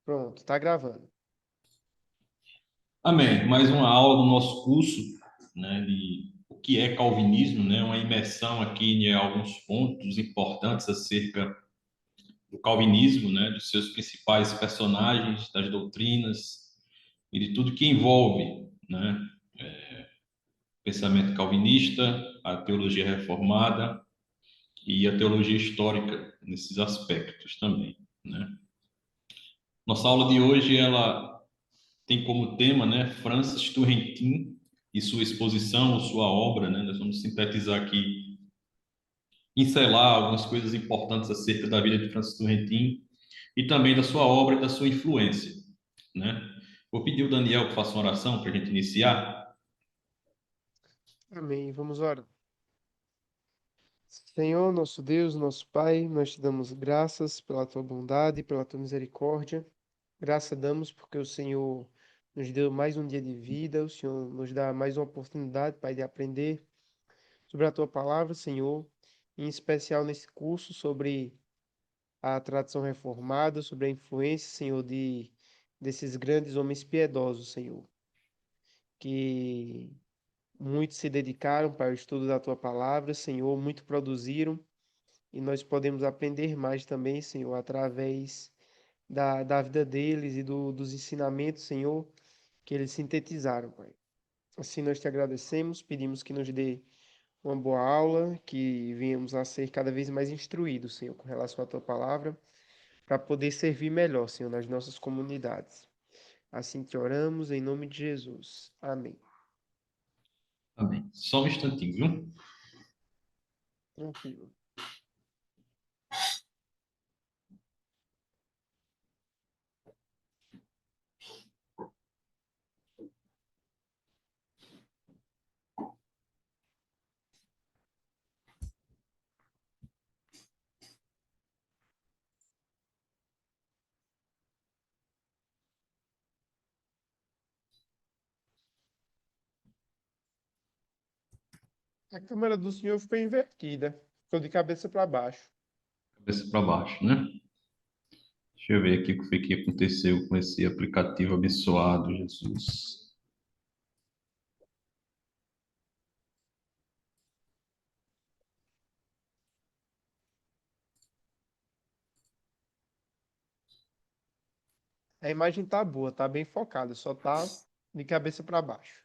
Pronto, tá gravando. Amém. Mais uma aula do nosso curso, né, de o que é calvinismo, né, uma imersão aqui em alguns pontos importantes acerca do calvinismo, né, dos seus principais personagens, das doutrinas e de tudo que envolve, né, o pensamento calvinista, a teologia reformada e a teologia histórica nesses aspectos também, né. Nossa aula de hoje ela tem como tema, né, Francis Turretin e sua exposição, ou sua obra, né? Nós vamos sintetizar aqui, pincelar algumas coisas importantes acerca da vida de Francis Turretin e também da sua obra e da sua influência, né? Vou pedir ao Daniel que faça uma oração para a gente iniciar. Amém. Vamos orar. Senhor, nosso Deus, nosso Pai, nós te damos graças pela tua bondade, pela tua misericórdia. Graça damos porque o Senhor nos deu mais um dia de vida, o Senhor nos dá mais uma oportunidade, Pai, de aprender sobre a tua palavra, Senhor, em especial nesse curso sobre a tradição reformada, sobre a influência, Senhor, desses grandes homens piedosos, Senhor, que muitos se dedicaram para o estudo da tua palavra, Senhor, muito produziram, e nós podemos aprender mais também, Senhor, através da vida deles e dos ensinamentos, Senhor, que eles sintetizaram, Pai. Assim nós te agradecemos, pedimos que nos dê uma boa aula, que venhamos a ser cada vez mais instruídos, Senhor, com relação à tua palavra, para poder servir melhor, Senhor, nas nossas comunidades. Assim te oramos, em nome de Jesus. Amém. Amém. Só um instantinho, viu? Tranquilo. A câmera do senhor ficou invertida. Ficou de cabeça para baixo. Cabeça para baixo, né? Deixa eu ver aqui o que foi que aconteceu com esse aplicativo abençoado, Jesus. A imagem tá boa, tá bem focada, só tá de cabeça para baixo.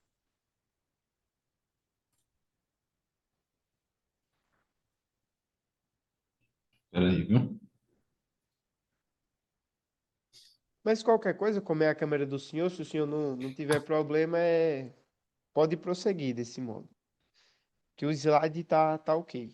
Espera aí, viu? Mas qualquer coisa, como é a câmera do senhor, se o senhor não tiver problema, pode prosseguir desse modo. Que o slide tá ok.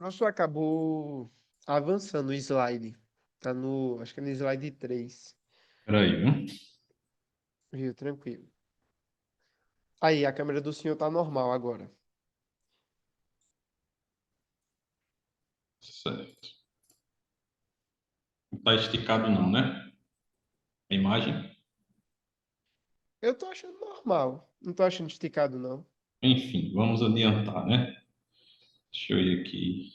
Nosso acabou avançando o slide. Tá no, acho que é no slide 3. Peraí, viu? Viu? Tranquilo. Aí, a câmera do senhor tá normal agora. Certo. Não está esticado não, né? A imagem. Eu tô achando normal. Não tô achando esticado, não. Enfim, vamos adiantar, né? Deixa eu ir aqui.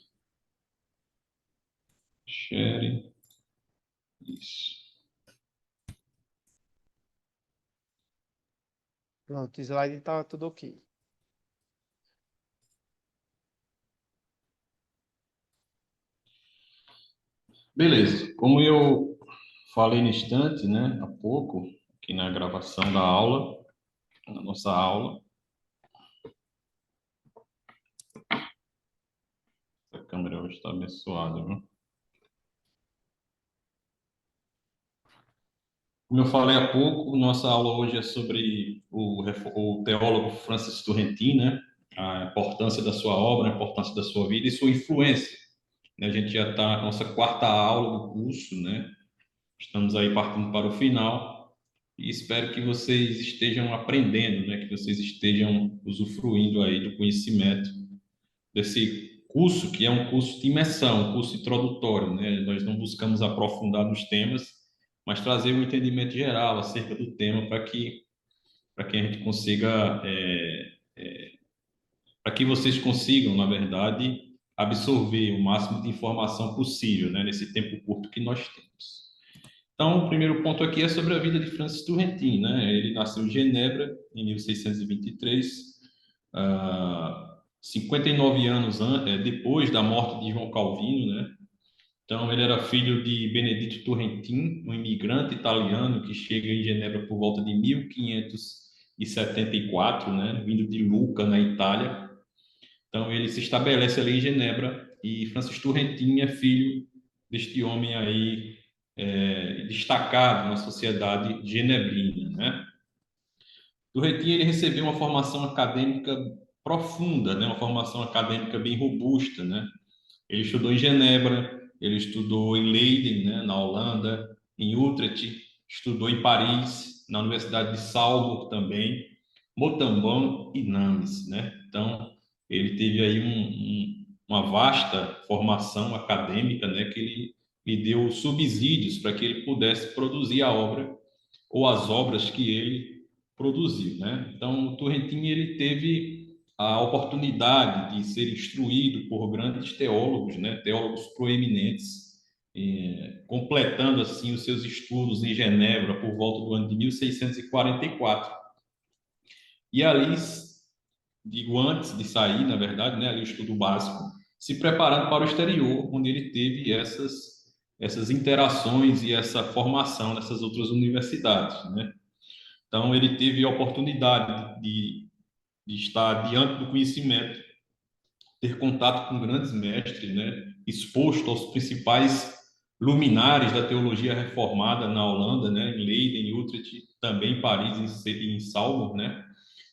Share. Isso. Pronto, o slide tá tudo ok. Beleza. Como eu falei no instante, né, há pouco, aqui na gravação da aula, na nossa aula, a câmera hoje está abençoada, viu? Como eu falei há pouco, nossa aula hoje é sobre o teólogo Francis Turretin, né? A importância da sua obra, a importância da sua vida e sua influência. Né? A gente já está na nossa quarta aula do curso, né? Estamos aí partindo para o final e espero que vocês estejam aprendendo, né? Que vocês estejam usufruindo aí do conhecimento desse curso, que é um curso de imersão, um curso introdutório, né? Nós não buscamos aprofundar nos temas, mas trazer um entendimento geral acerca do tema para que a gente consiga, para que vocês consigam, na verdade, absorver o máximo de informação possível, né? Nesse tempo curto que nós temos. Então, o primeiro ponto aqui é sobre a vida de Francis Turretin, né? Ele nasceu em Genebra em 1623, 59 anos depois da morte de João Calvino, né? Então, ele era filho de Benedito Turrentin, um imigrante italiano que chega em Genebra por volta de 1574, né? Vindo de Lucca, na Itália. Então, ele se estabelece ali em Genebra e Francis Turrentin é filho deste homem aí destacado na sociedade genebrina, né? Turretin ele recebeu uma formação acadêmica profunda, né? Uma formação acadêmica bem robusta, né? Ele estudou em Genebra, ele estudou em Leiden, né, na Holanda, em Utrecht, estudou em Paris, na Universidade de Salzburg também, Montauban e Nantes, né? Então, ele teve aí uma vasta formação acadêmica, né, que ele lhe deu subsídios para que ele pudesse produzir a obra ou as obras que ele produziu, né? Então, o Turretin ele teve a oportunidade de ser instruído por grandes teólogos, né? Teólogos proeminentes, completando assim os seus estudos em Genebra por volta do ano de 1644. E ali, digo antes de sair, na verdade, né, ali o estudo básico, se preparando para o exterior, onde ele teve essas interações e essa formação nessas outras universidades, né? Então, ele teve a oportunidade de estar diante do conhecimento, ter contato com grandes mestres, né? Exposto aos principais luminares da teologia reformada na Holanda, né? Em Leiden, em Utrecht, também em Paris e em Salzburg, né?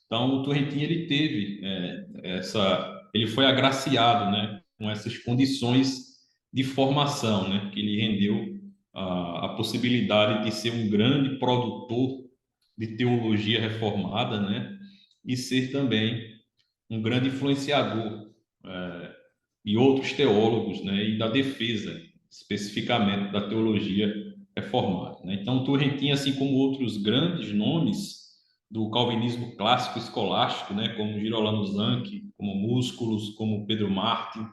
Então, o Turretin, ele teve ele foi agraciado, né? Com essas condições de formação, né? Que lhe rendeu a possibilidade de ser um grande produtor de teologia reformada, né? E ser também um grande influenciador e outros teólogos, né? E da defesa, especificamente da teologia reformada, né? Então, Turretin, assim como outros grandes nomes do calvinismo clássico escolástico, né? Como Girolamo Zanchi, como Músculos, como Pedro Martin,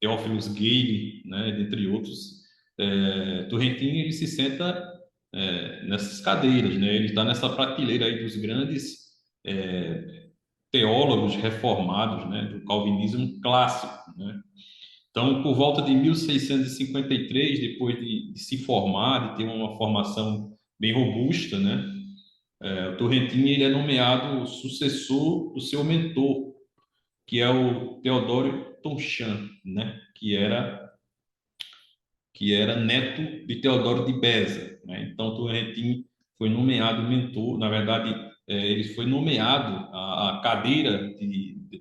Theophilus Gale, né? Dentre outros, Turretin ele se senta nessas cadeiras, né? Ele está nessa prateleira aí dos grandes teólogos reformados, né? Do calvinismo clássico, né? Então, por volta de 1653, depois de se formar, de ter uma formação bem robusta, né? O Turretin ele é nomeado sucessor do seu mentor, que é o Teodório Tonchan, né? Que era neto de Teodoro de Beza, né? Então, Turretin foi nomeado mentor, na verdade, ele foi nomeado a cadeira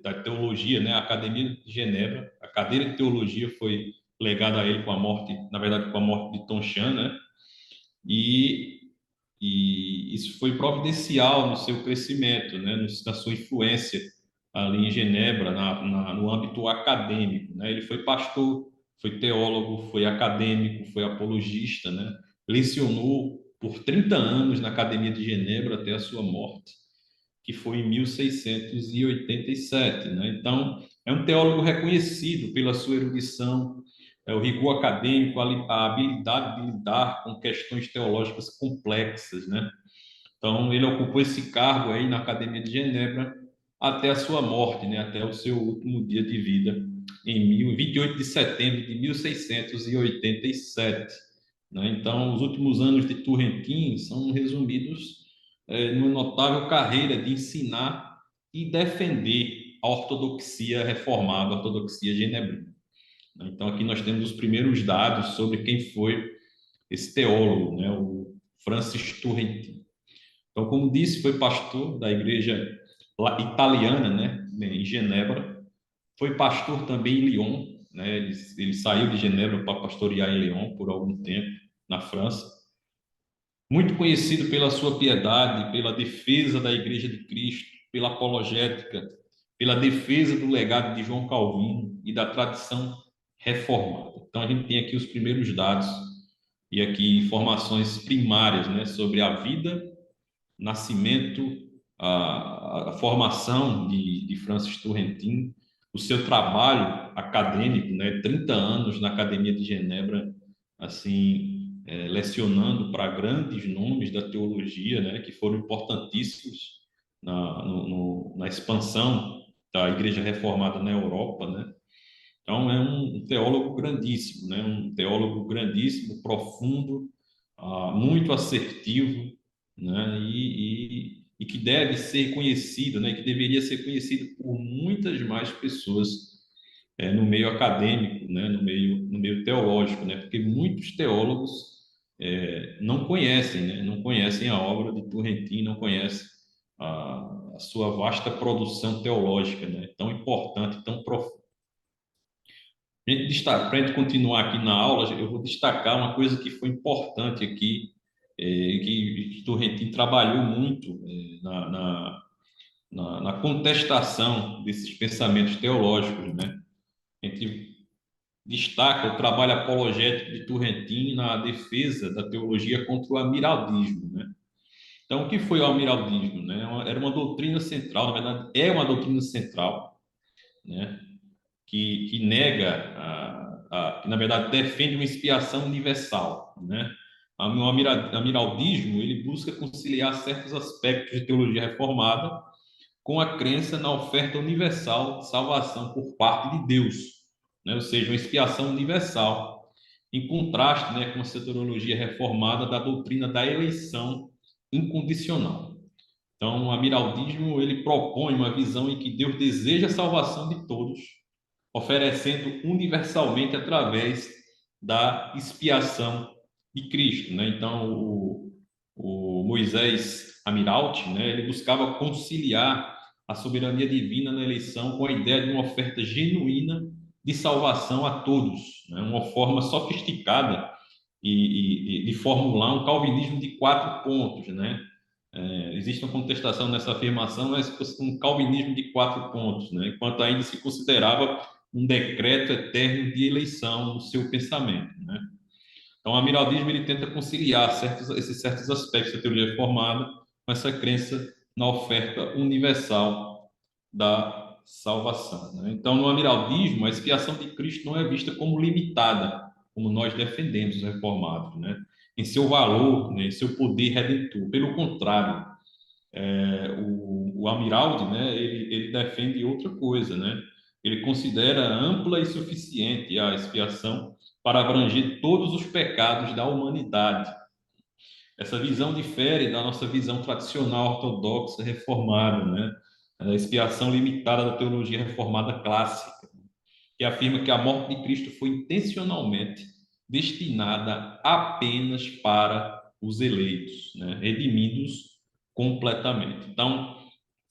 da teologia, né? A Academia de Genebra, cadeira de teologia foi legada a ele com a morte, na verdade, com a morte de Tonchan, né? E, e isso foi providencial no seu crescimento, né? Na sua influência ali em Genebra, no âmbito acadêmico, né? Ele foi pastor, foi teólogo, foi acadêmico, foi apologista, né? Lecionou por 30 anos na Academia de Genebra até a sua morte, que foi em 1687, né? Então, é um teólogo reconhecido pela sua erudição, o rigor acadêmico, a habilidade de lidar com questões teológicas complexas, né? Então, ele ocupou esse cargo aí na Academia de Genebra até a sua morte, né? Até o seu último dia de vida, em 28 de setembro de 1687, né? Então, os últimos anos de Turretin são resumidos numa notável carreira de ensinar e defender a ortodoxia reformada, a ortodoxia genebrina. Então, aqui nós temos os primeiros dados sobre quem foi esse teólogo, né? O Francis Turretin. Então, como disse, foi pastor da igreja italiana, né, em Genebra. Foi pastor também em Lyon, né? Ele saiu de Genebra para pastorear em Lyon por algum tempo, na França. Muito conhecido pela sua piedade, pela defesa da Igreja de Cristo, pela apologética, pela defesa do legado de João Calvino e da tradição reformada. Então, a gente tem aqui os primeiros dados e aqui informações primárias, né, sobre a vida, nascimento, a formação de Francis Turretin, o seu trabalho acadêmico, né, 30 anos na Academia de Genebra, assim, lecionando para grandes nomes da teologia, né, que foram importantíssimos na expansão da Igreja Reformada na Europa, né? Então, é um teólogo grandíssimo, né? Um teólogo grandíssimo, profundo, muito assertivo, né? E que deve ser conhecido, né? Que deveria ser conhecido por muitas mais pessoas no meio acadêmico, né? No meio teológico, né? Porque muitos teólogos não conhecem, né? Não conhecem a obra de Turretin, não conhecem a sua vasta produção teológica, né? Tão importante, tão profunda. Para a gente continuar aqui na aula, eu vou destacar uma coisa que foi importante aqui, que Turretin trabalhou muito na contestação desses pensamentos teológicos, né? A gente destaca o trabalho apologético de Turretin na defesa da teologia contra o amiraldismo, né? Então, o que foi o amiraldismo, né? Era uma doutrina central, na verdade, é uma doutrina central, né? Que nega, que na verdade defende uma expiação universal, né? O amiraldismo ele busca conciliar certos aspectos de teologia reformada com a crença na oferta universal de salvação por parte de Deus, né? Ou seja, uma expiação universal, em contraste, né, com a teologia reformada da doutrina da eleição incondicional. Então, o amiraldismo ele propõe uma visão em que Deus deseja a salvação de todos, oferecendo universalmente através da expiação de Cristo, né? Então, o Moisés Amiralty, né, ele buscava conciliar a soberania divina na eleição com a ideia de uma oferta genuína de salvação a todos, né? Uma forma sofisticada de formular um calvinismo de 4 pontos, né? Existe uma contestação nessa afirmação, mas um calvinismo de 4 pontos, né? Enquanto ainda se considerava um decreto eterno de eleição no seu pensamento, né? Então, o amiraldismo ele tenta conciliar esses certos aspectos da teoria reformada com essa crença na oferta universal da salvação, né? Então, no amiraldismo, a expiação de Cristo não é vista como limitada, como nós defendemos os reformados, né? Em seu valor, né? Em seu poder redentor. Pelo contrário, o Amiraldi, né? Ele defende outra coisa, né? Ele considera ampla e suficiente a expiação para abranger todos os pecados da humanidade. Essa visão difere da nossa visão tradicional ortodoxa reformada, né? A expiação limitada da teologia reformada clássica, que afirma que a morte de Cristo foi intencionalmente destinada apenas para os eleitos, né? Redimidos completamente. Então,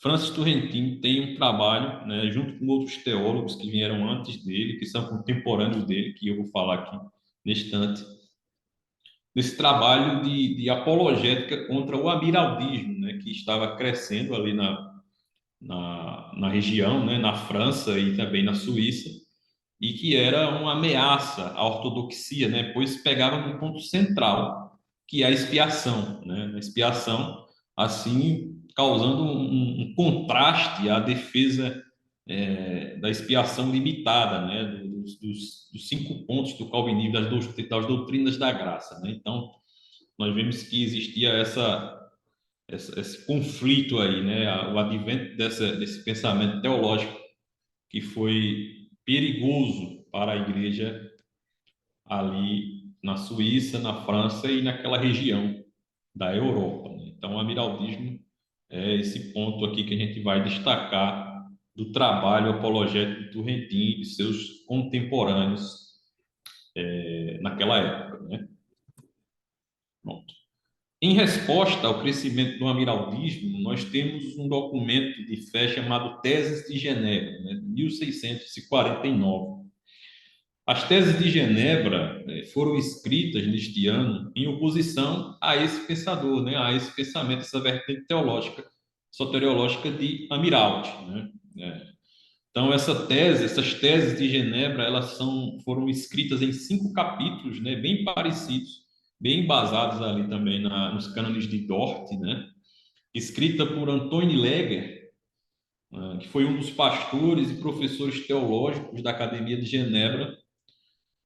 Francis Turretin tem um trabalho, né, junto com outros teólogos que vieram antes dele, que são contemporâneos dele, que eu vou falar aqui neste instante, nesse trabalho de apologética contra o amiraldismo, né, que estava crescendo ali na região, né, na França e também na Suíça, e que era uma ameaça à ortodoxia, né, pois pegava num ponto central, que é a expiação, né, a expiação, assim, causando um contraste à defesa da expiação limitada, né, dos 5 pontos do calvinismo, das doutrinas da graça, né. Então, nós vemos que existia esse conflito aí, né, o advento desse pensamento teológico que foi perigoso para a igreja ali na Suíça, na França e naquela região da Europa, né? Então, o amiraldismo é esse ponto aqui que a gente vai destacar do trabalho apologético de Turretin e de seus contemporâneos naquela época, né? Pronto. Em resposta ao crescimento do amiraldismo, nós temos um documento de fé chamado Teses de Genebra, né, de 1649. As teses de Genebra foram escritas neste ano em oposição a esse pensador, né, a esse pensamento, essa vertente teológica, soteriológica de Amirault, né? Então, essas teses de Genebra, foram escritas em 5 capítulos, né, bem parecidos, bem basados ali também nos cânones de Dort, né, escrita por Antoine Leger, que foi um dos pastores e professores teológicos da Academia de Genebra,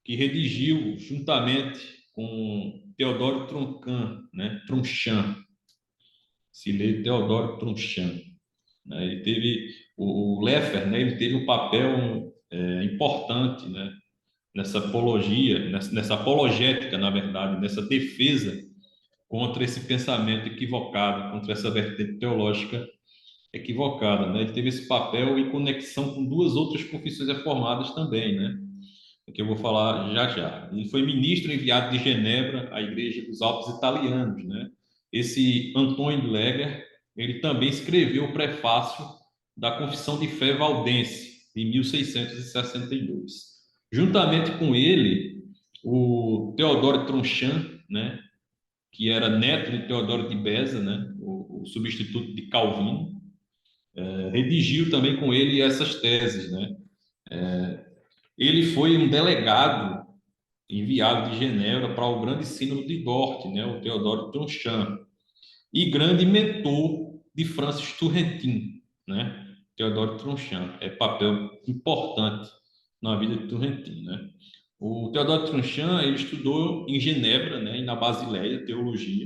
que redigiu juntamente com Theodore Tronchin, né, Tronchin, se lê Theodore Tronchin, né, ele teve o Leffer, né, ele teve um papel importante, né, nessa apologia, nessa apologética, na verdade, nessa defesa contra esse pensamento equivocado, contra essa vertente teológica equivocada, né? Ele teve esse papel em conexão com 2 outras confissões reformadas também, né? Que eu vou falar já já. Ele foi ministro enviado de Genebra à Igreja dos Alpes Italianos, né? Esse Antoine Leger, ele também escreveu o prefácio da Confissão de Fé Valdense, de 1662. Juntamente com ele, o Theodore Tronchin, né, que era neto de Teodoro de Beza, né, o substituto de Calvino, redigiu também com ele essas teses, né? Ele foi um delegado enviado de Genebra para o grande sínodo de Dort, né, o Teodoro Tronchin, e grande mentor de Francis Turretin, né? Teodoro Tronchin é papel importante na vida de Turretin, né? O Teodoro Tronchin, ele estudou em Genebra, né, e na Basileia, teologia,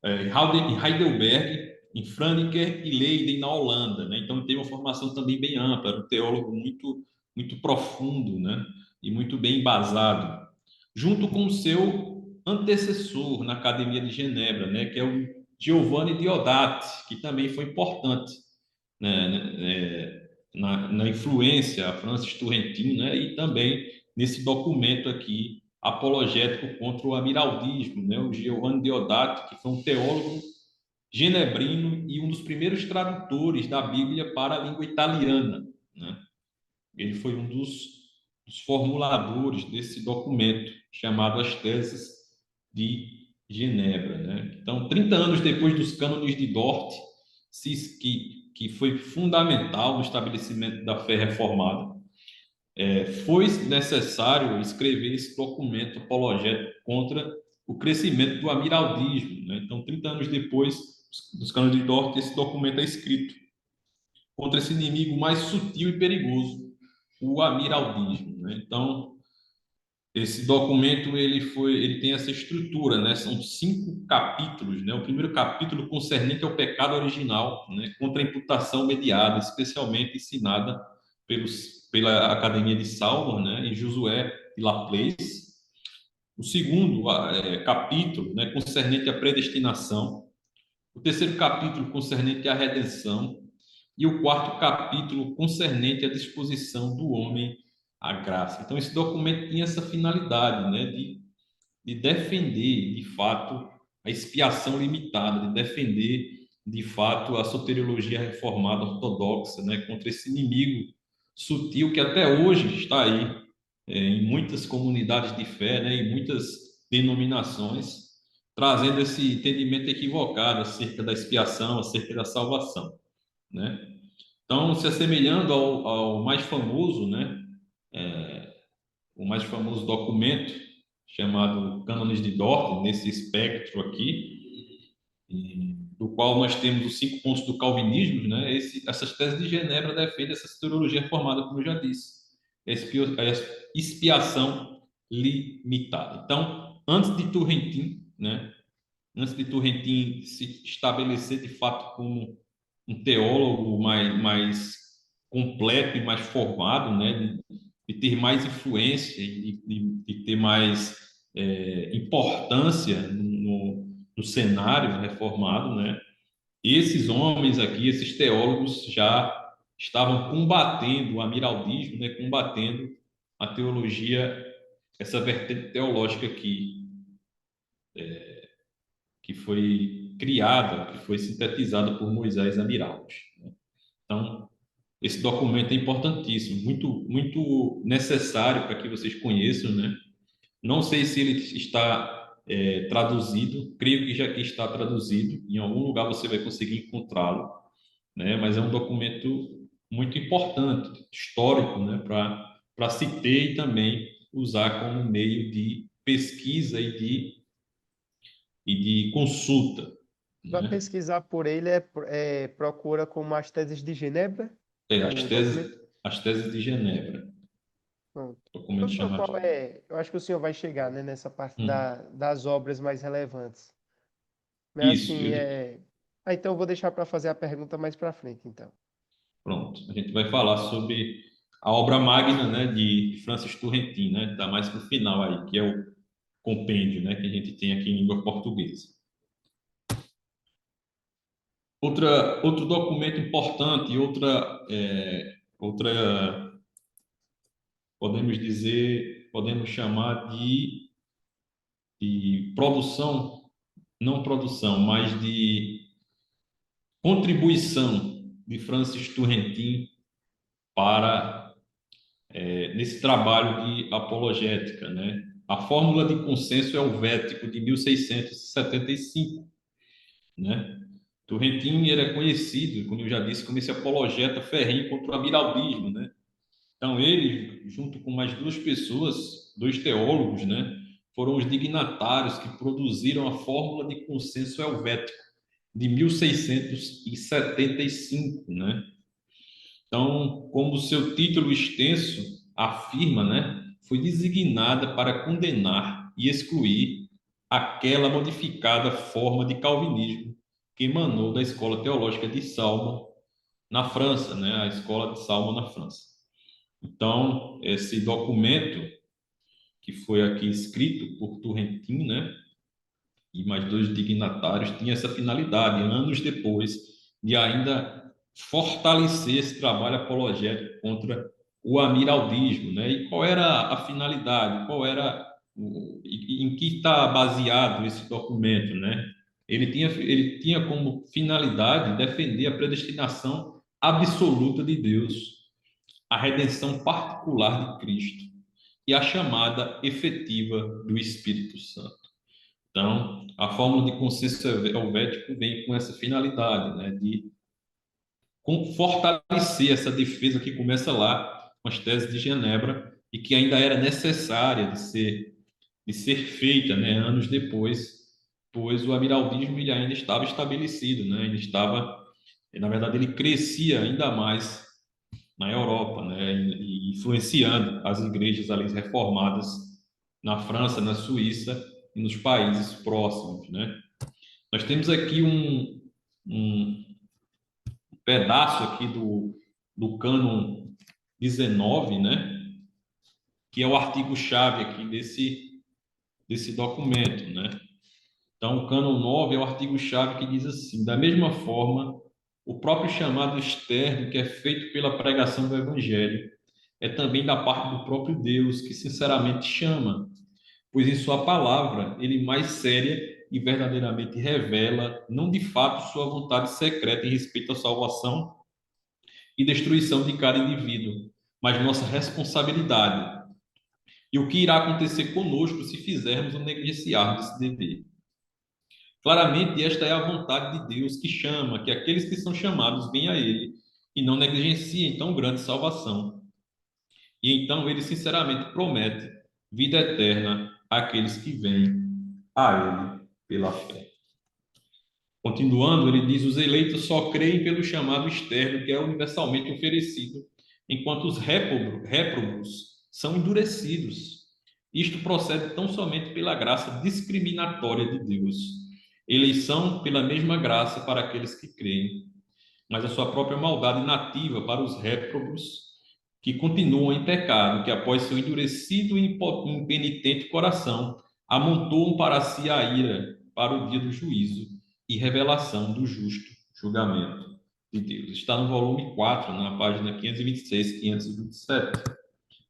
em Heidelberg, em Franeker e Leiden, na Holanda, né? Então, ele teve uma formação também bem ampla, era um teólogo muito profundo, né? E muito bem embasado, junto com o seu antecessor na Academia de Genebra, né? Que é o Giovanni Diodati, que também foi importante, né? Na influência a Francis Turretin, né? E também nesse documento aqui apologético contra o amiraldismo, né? O Giovanni Diodati, que foi um teólogo genebrino e um dos primeiros tradutores da Bíblia para a língua italiana, né? Ele foi um dos formuladores desse documento chamado As Teses de Genebra, né? Então, 30 anos depois dos cânones de Dort, que foi fundamental no estabelecimento da fé reformada, foi necessário escrever esse documento apologético contra o crescimento do amiraldismo, né? Então, 30 anos depois dos cânones de Dort, esse documento é escrito contra esse inimigo mais sutil e perigoso, o amiraldismo, né? Então, esse documento ele tem essa estrutura, né? São 5 capítulos, né? O primeiro capítulo concernente ao pecado original, né? Contra a imputação mediada, especialmente ensinada pela Academia de Salomão, né? E Josué de Laplace. O segundo capítulo, né? Concernente à predestinação. O terceiro capítulo concernente à redenção e o quarto capítulo concernente à disposição do homem à graça. Então, esse documento tinha essa finalidade, né, de defender, de fato, a expiação limitada, de defender de fato, a soteriologia reformada ortodoxa, né, contra esse inimigo sutil que até hoje está aí, em muitas comunidades de fé, né, em muitas denominações, trazendo esse entendimento equivocado acerca da expiação, acerca da salvação, né? Então, se assemelhando ao mais famoso, né, o mais famoso documento chamado Cânones de Dort, nesse espectro aqui, do qual nós temos os 5 pontos do calvinismo, né? Essas teses de Genebra defendem essa teologia reformada, como eu já disse, a expiação limitada. Então, antes de Turretin, né? Antes de Turretin se estabelecer de fato como um teólogo mais completo e mais formado, né? De ter mais influência e de ter mais importância no cenário reformado, né? Esses homens aqui, esses teólogos, já estavam combatendo o amiraldismo, né? Combatendo a teologia, essa vertente teológica que foi criada, que foi sintetizada por Moisés Amiraldi. Então, esse documento é importantíssimo, muito necessário para que vocês conheçam, né? Não sei se ele está traduzido, creio que está traduzido, em algum lugar você vai conseguir encontrá-lo, né? Mas é um documento muito importante, histórico, né? Para se ter e também usar como meio de pesquisa e de consulta, Vai né? pesquisar por ele, procura como as teses de Genebra, É, as o documento. teses, as teses de Genebra, Pronto. documento Professor, chamado. qual é? Eu acho que o senhor vai chegar, né, nessa parte Hum, das obras mais relevantes. Mas isso, assim, então eu vou deixar para fazer a pergunta mais para frente, então. pronto. A gente vai falar sobre a obra magna, né, de Francis Turretin, né? Está mais para o final aí, que é o compêndio, né, que a gente tem aqui em língua portuguesa. Outro documento importante, podemos dizer, podemos chamar de produção, não produção, mas de contribuição de Francis Turretin para nesse trabalho de apologética, né? A Fórmula de Consenso Helvético de 1675, né? Turretin era conhecido, como eu já disse, como esse apologeta ferrenho contra o amiraldismo, né? Então ele, junto com mais duas pessoas, dois teólogos, né, foram os dignatários que produziram a Fórmula de Consenso Helvético de 1675, né? Então, como seu título extenso afirma, né, foi designada para condenar e excluir aquela modificada forma de calvinismo que emanou da escola teológica de Salmo na França, né, a escola de Salmo na França. Então, esse documento que foi aqui escrito por Turretin, né, e mais dois dignatários, tinha essa finalidade, anos depois, de ainda fortalecer esse trabalho apologético contra o amiraldismo, né? E qual era a finalidade? Em que está baseado esse documento, né? Ele tinha como finalidade defender a predestinação absoluta de Deus, a redenção particular de Cristo e a chamada efetiva do Espírito Santo. Então, a fórmula de consenso helvético vem com essa finalidade, né, de fortalecer essa defesa que começa lá com as teses de Genebra e que ainda era necessária de ser feita, né, anos depois, pois o amiraldismo ele ainda estava estabelecido, né, ainda estava, na verdade, ele crescia ainda mais na Europa, né, e influenciando as igrejas ali reformadas na França, na Suíça e nos países próximos, né? Nós temos aqui um pedaço aqui do cânon 19, né? Que é o artigo-chave aqui desse documento, né? Então, o cânon 9 é o artigo-chave que diz assim: da mesma forma, o próprio chamado externo que é feito pela pregação do Evangelho é também da parte do próprio Deus, que sinceramente chama, pois em sua palavra ele mais séria e verdadeiramente revela, não de fato sua vontade secreta em respeito à salvação e destruição de cada indivíduo, mas nossa responsabilidade e o que irá acontecer conosco se fizermos ou negligenciarmos esse dever. Claramente, esta é a vontade de Deus que chama que aqueles que são chamados venham a Ele e não negligenciem tão grande salvação. E então ele sinceramente promete vida eterna àqueles que vêm a Ele pela fé. Continuando, ele diz: os eleitos só creem pelo chamado externo que é universalmente oferecido, enquanto os réprobos são endurecidos. Isto procede tão somente pela graça discriminatória de Deus. Eleição pela mesma graça para aqueles que creem, mas a sua própria maldade nativa para os réprobos que continuam em pecado, que após seu endurecido e impenitente coração amontoam para si a ira para o dia do juízo e revelação do justo julgamento de Deus. Está no volume 4, na página 526 e 527.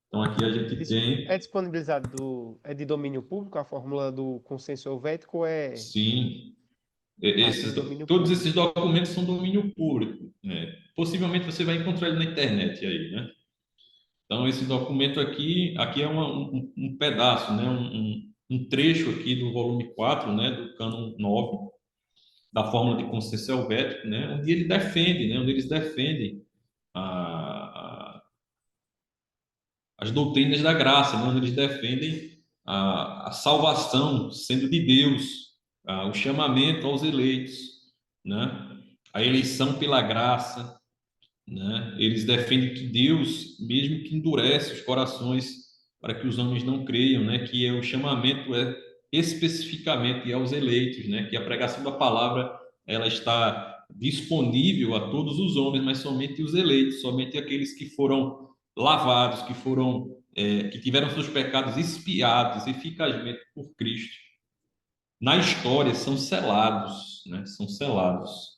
Então aqui a gente Isso é tem, disponibilizado é de domínio público, a fórmula do consenso helvético é sim, de domínio todos esses público. documentos são domínio público, né? Possivelmente você vai encontrar ele na internet aí, né? Então, esse documento aqui é um pedaço, né? Um trecho aqui do volume 4, né? Do cânon 9 da fórmula de consciência helvética, né? Onde ele defende, né? Onde eles defendem as doutrinas da graça, né? Onde eles defendem a salvação sendo de Deus, o chamamento aos eleitos, né? A eleição pela graça, né? Eles defendem que Deus, mesmo que endurece os corações para que os homens não creiam, né? Que o chamamento é especificamente aos eleitos, né? Que a pregação da palavra ela está disponível a todos os homens, mas somente os eleitos, somente aqueles que foram lavados, que tiveram seus pecados expiados eficazmente por Cristo. Na história são selados, né? São selados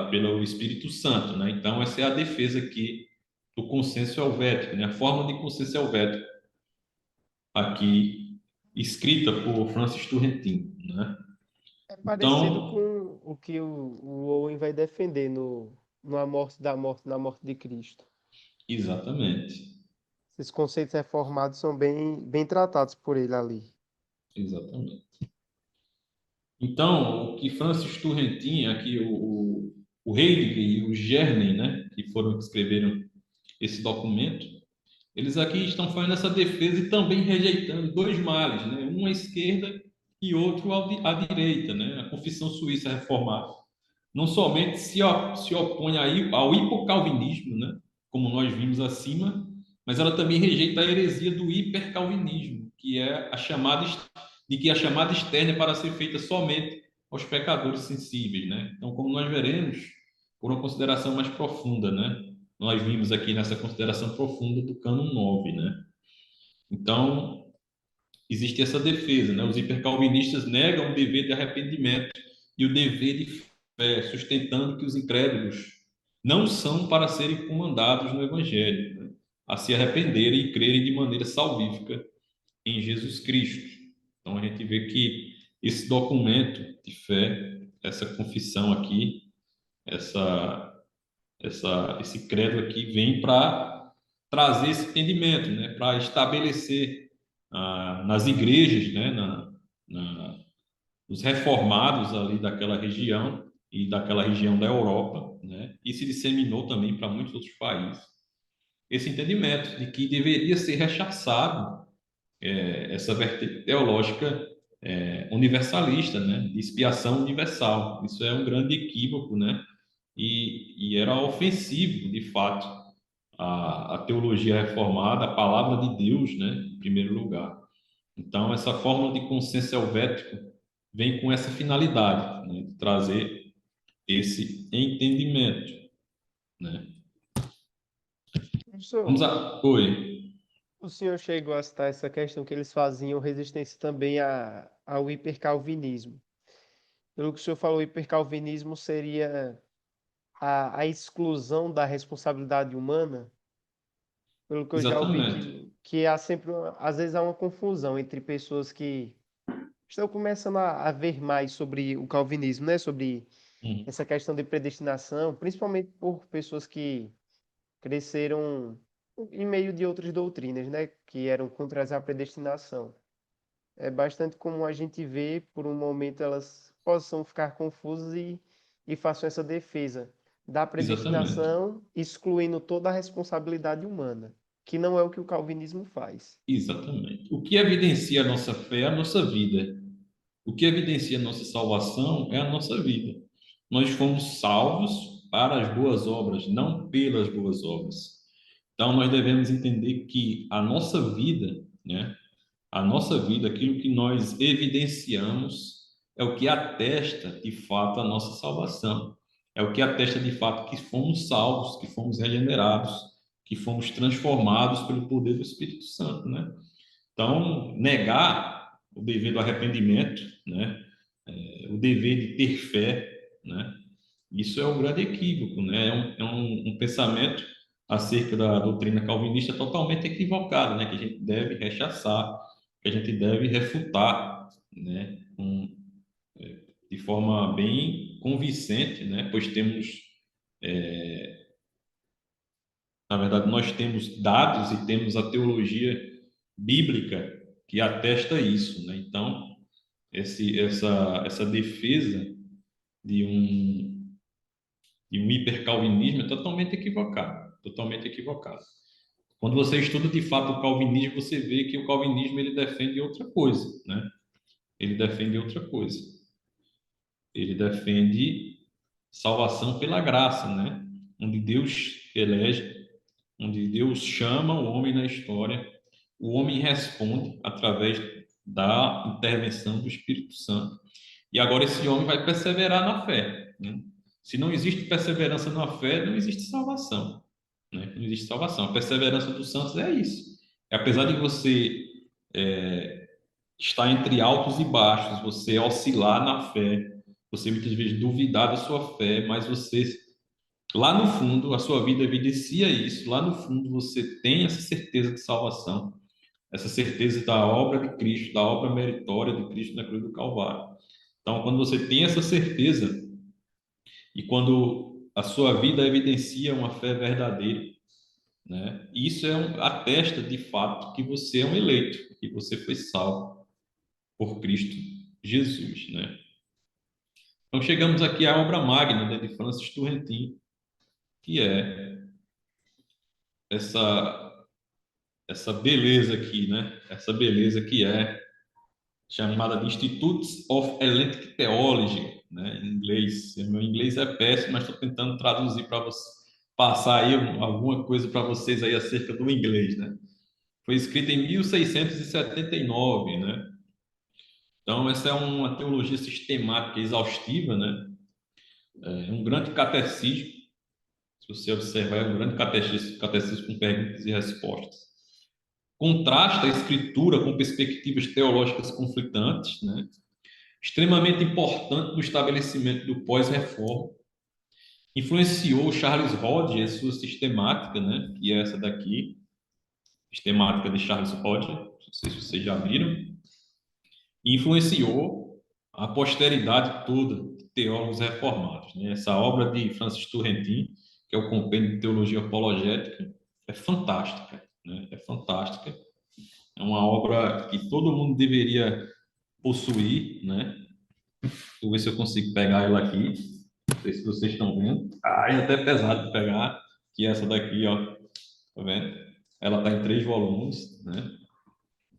pelo Espírito Santo, né? Então, essa é a defesa aqui do consenso helvético, né? A forma de consenso helvético aqui escrita por Francis Turretin, né? É parecido com Então, o que o Owen vai defender no A Morte da Morte, na Morte de Cristo. exatamente, Esses conceitos reformados são bem tratados por ele ali. exatamente. Então, o que Francis Turretin, aqui o Heidegger e o Gernen, né, que foram que escreveram esse documento, eles aqui estão fazendo essa defesa e também rejeitando dois males, né? Um à esquerda e outro à direita, né? A Confissão Suíça Reformada não somente se opõe ao hipocalvinismo, né? Como nós vimos acima, mas ela também rejeita a heresia do hipercalvinismo, que é a chamada externa é para ser feita somente aos pecadores sensíveis, né? Então, como nós veremos, por uma consideração mais profunda, né? Nós vimos aqui nessa consideração profunda do cânon 9, né? Então, existe essa defesa, né? Os hipercalvinistas negam o dever de arrependimento e o dever de fé, sustentando que os incrédulos não são para serem comandados no Evangelho, né? A se arrependerem e crerem de maneira salvífica em Jesus Cristo. Então, a gente vê que esse documento de fé, essa confissão aqui, esse credo aqui vem para trazer esse entendimento, né? Para estabelecer nas igrejas, né? Nos reformados ali daquela região e daquela região da Europa, né? E se disseminou também para muitos outros países. Esse entendimento de que deveria ser rechaçado essa vertente teológica universalista, né? De expiação universal. Isso é um grande equívoco, né? E era ofensivo, de fato, a teologia reformada, a palavra de Deus, né, em primeiro lugar. Então, essa fórmula de consenso helvético vem com essa finalidade, né, de trazer esse entendimento, né? Professor, Vamos a... Oi. o senhor chegou a citar essa questão que eles faziam resistência também ao hipercalvinismo. Pelo que o senhor falou, o hipercalvinismo seria a exclusão da responsabilidade humana. Pelo que eu já ouvi Exatamente. que há sempre, às vezes há uma confusão entre pessoas que estão começando a ver mais sobre o calvinismo, né? Sobre Hum, essa questão de predestinação, principalmente por pessoas que cresceram em meio de outras doutrinas, né? Que eram contra a predestinação. É bastante comum a gente ver, por um momento, elas possam ficar confusas e façam essa defesa da exatamente, predestinação, excluindo toda a responsabilidade humana, que não é o que o calvinismo faz. exatamente. O que evidencia a nossa fé é a nossa vida. O que evidencia a nossa salvação é a nossa vida. Nós fomos salvos para as boas obras, não pelas boas obras. Então, nós devemos entender que a nossa vida, né, a nossa vida, aquilo que nós evidenciamos, é o que atesta de fato a nossa salvação. É o que atesta de fato que fomos salvos, que fomos regenerados, que fomos transformados pelo poder do Espírito Santo, né? Então, negar o dever do arrependimento, né? O dever de ter fé, né? Isso é um grande equívoco, né? Um pensamento acerca da doutrina calvinista totalmente equivocado, né? Que a gente deve rechaçar, que a gente deve refutar, né? De forma bem convincente, né? Pois temos, na verdade, nós temos dados e temos a teologia bíblica que atesta isso, né? Então, essa defesa de um hipercalvinismo é totalmente equivocado, totalmente equivocado. Quando você estuda de fato o calvinismo, você vê que o calvinismo ele defende outra coisa, né? Ele defende outra coisa. Ele defende salvação pela graça, né? Onde Deus elege, onde Deus chama o homem na história, o homem responde através da intervenção do Espírito Santo. E agora esse homem vai perseverar na fé, né? Se não existe perseverança na fé, não existe salvação, né? Não existe salvação. A perseverança dos santos é isso. Apesar de você estar entre altos e baixos, você oscilar na fé, você muitas vezes duvidar da sua fé, mas você lá no fundo, a sua vida evidencia isso. Lá no fundo, você tem essa certeza de salvação, essa certeza da obra de Cristo, da obra meritória de Cristo na cruz do Calvário. Então, quando você tem essa certeza e quando a sua vida evidencia uma fé verdadeira, né? Isso atesta de fato que você é um eleito, que você foi salvo por Cristo Jesus, né? Então chegamos aqui à obra magna, né, de Francis Turretin, que é essa beleza aqui, né? Essa beleza que é chamada de Institutes of Electric Theology, né? Em inglês. Meu inglês é péssimo, mas estou tentando traduzir para você, passar aí alguma coisa para vocês aí acerca do inglês, né? Foi escrita em 1679, né? Então, essa é uma teologia sistemática exaustiva, né? É um grande catecismo. Se você observar, é um grande catecismo com perguntas e respostas. Contrasta a escritura com perspectivas teológicas conflitantes, né? Extremamente importante no estabelecimento do pós-reforma. Influenciou Charles Hodge, a sua sistemática, né? Que é essa daqui, sistemática de Charles Hodge, não sei se vocês já viram, e influenciou a posteridade toda de teólogos reformados, né? Essa obra de Francis Turretin, que é o Compêndio de Teologia Apologética, é fantástica, né? É fantástica. É uma obra que todo mundo deveria possuir, né? Vou ver se eu consigo pegar ela aqui. Não sei se vocês estão vendo. Ah, é até pesado de pegar, que é essa daqui, ó. Tá vendo? Ela está em 3 volumes, né?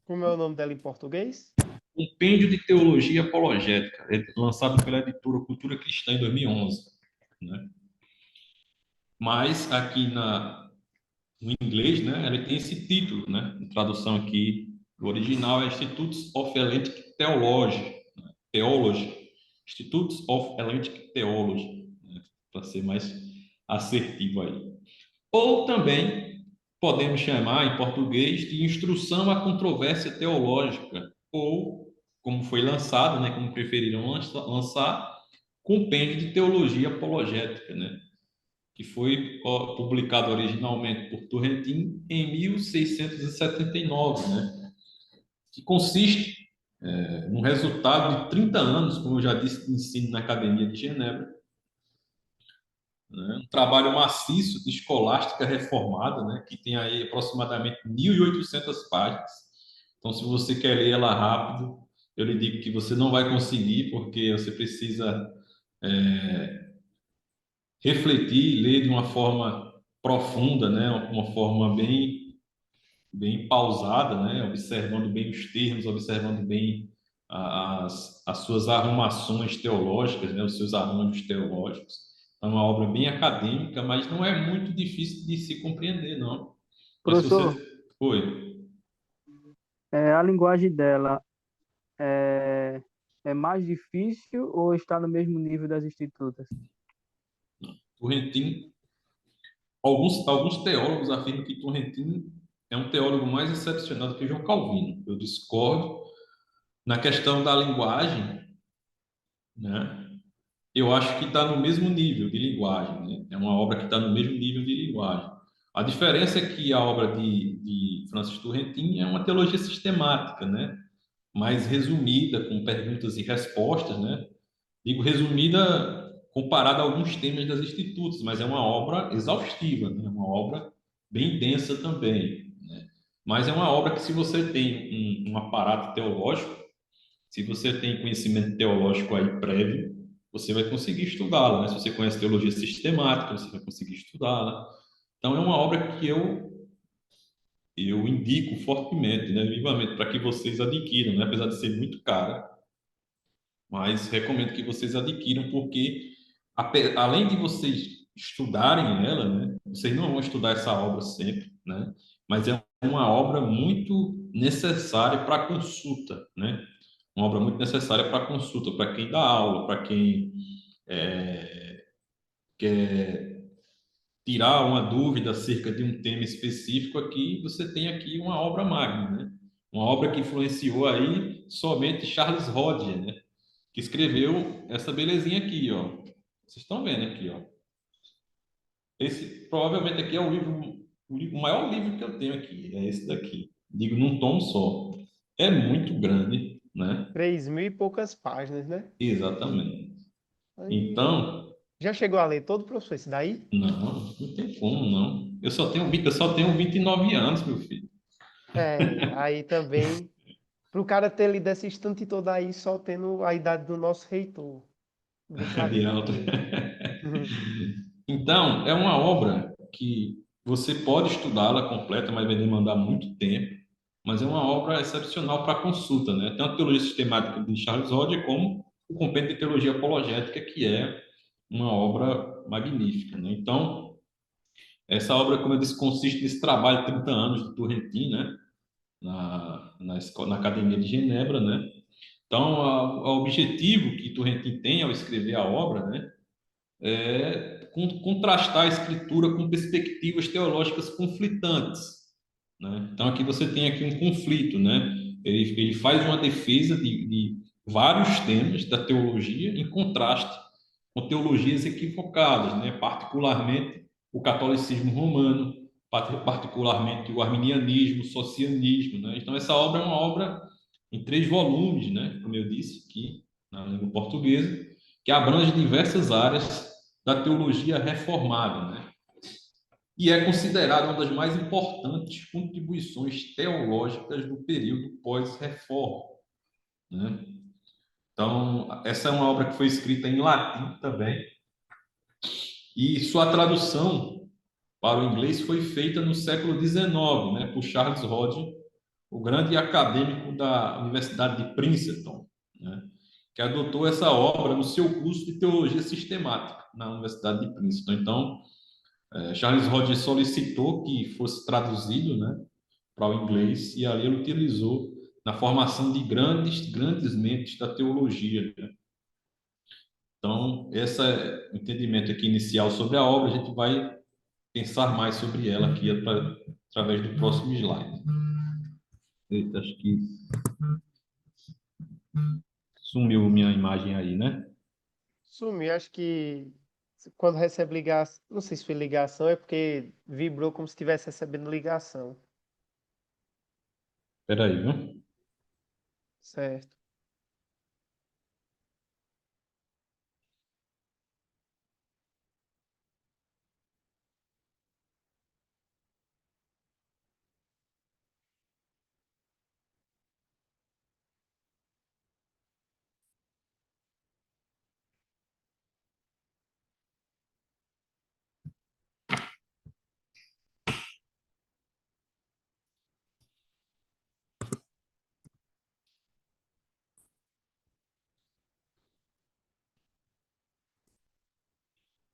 Como é o nome dela em português? Compêndio de Teologia Apologética, lançado pela editora Cultura Cristã em 2011, né? Mas aqui no inglês, né, ela tem esse título, né? A tradução aqui do original é Institutes of Electric Theology, né? Theology, Institutes of Electric Theology, né? Para ser mais assertivo aí. Ou também podemos chamar em português de Instrução à Controvérsia Teológica, ou, como foi lançado, né, como preferiram lançar, Compêndio de Teologia Apologética, né, que foi publicado originalmente por Turretin em 1679, né, que consiste Um resultado de 30 anos, como eu já disse, de ensino na Academia de Genebra, né? Um trabalho maciço de escolástica reformada, né? Que tem aí aproximadamente 1.800 páginas. Então, se você quer ler ela rápido, eu lhe digo que você não vai conseguir, porque você precisa refletir, ler de uma forma profunda, né? Uma forma bem pausada, né? Observando bem os termos, observando bem as suas arrumações teológicas, né? Os seus arranjos teológicos. É uma obra bem acadêmica, mas não é muito difícil de se compreender, não. Mas se você... Professor, Oi. a linguagem dela é, é mais difícil ou está no mesmo nível das institutas? Turrentino, alguns teólogos afirmam que Turrentino é um teólogo mais excepcional do que João Calvino. Eu discordo. Na questão da linguagem, né? Eu acho que está no mesmo nível de linguagem, né? É uma obra que está no mesmo nível de linguagem. A diferença é que a obra de Francis Turretin é uma teologia sistemática, né? Mais resumida, com perguntas e respostas, né? Digo resumida comparada a alguns temas das institutos, mas é uma obra exaustiva, né? Uma obra bem densa também, né? Mas é uma obra que, se você tem um aparato teológico, se você tem conhecimento teológico aí prévio, você vai conseguir estudá-la, né? Se você conhece teologia sistemática, você vai conseguir estudá-la. Então, é uma obra que eu indico fortemente, né, vivamente, para que vocês adquiram, né? Apesar de ser muito cara, mas recomendo que vocês adquiram, porque além de vocês estudarem ela, né, vocês não vão estudar essa obra sempre, né? Mas é uma obra muito necessária para consulta, né? Uma obra muito necessária para consulta, para quem dá aula, para quem quer tirar uma dúvida acerca de um tema específico. Aqui você tem aqui uma obra magna, né? Uma obra que influenciou aí somente Charles Hodge, né? Que escreveu essa belezinha aqui, ó. Vocês estão vendo aqui, ó. Esse provavelmente aqui é o maior livro que eu tenho aqui, é esse daqui. Digo num tom só. É muito grande, né? 3.000 e poucas páginas, né? Exatamente. Aí, Então, já chegou a ler todo, professor, esse daí? não tem como, não. Eu só tenho 29 anos, meu filho. É, aí também, para o cara ter lido essa estante toda aí, só tendo a idade do nosso reitor. De Brincadeira. alto. Então, é uma obra que você pode estudá-la completa, mas vai demandar muito tempo. Mas é uma obra excepcional para consulta, né? Tanto a teologia sistemática de Charles Hodge, como o compêndio de teologia apologética, que é uma obra magnífica, né? Então, essa obra, como eu disse, consiste nesse trabalho de 30 anos de Turretin, né? Na Academia de Genebra, né? Então, o objetivo que Turretin tem ao escrever a obra, né, é contrastar a escritura com perspectivas teológicas conflitantes, né? Então, aqui você tem aqui um conflito, né? Ele faz uma defesa de vários temas da teologia em contraste com teologias equivocadas, né? Particularmente o catolicismo romano, particularmente o arminianismo, o socianismo, né? Então, essa obra é uma obra em 3 volumes, né? Como eu disse aqui na língua portuguesa, que abrange diversas áreas da teologia reformada, né? E é considerada uma das mais importantes contribuições teológicas do período pós-reforma, né? Então, essa é uma obra que foi escrita em latim também, e sua tradução para o inglês foi feita no século XIX, né, por Charles Hodge, o grande acadêmico da Universidade de Princeton, né, que adotou essa obra no seu curso de teologia sistemática na Universidade de Princeton. Então, Charles Hodge solicitou que fosse traduzido, né, para o inglês, e ali ele utilizou na formação de grandes mentes da teologia, né? Então, esse é o entendimento aqui inicial sobre a obra. A gente vai pensar mais sobre ela aqui através do próximo slide. Eita, acho que sumiu minha imagem aí, né? Sumiu, acho que quando recebe ligação, não sei se foi ligação, é porque vibrou como se estivesse recebendo ligação. Espera aí, viu? Certo.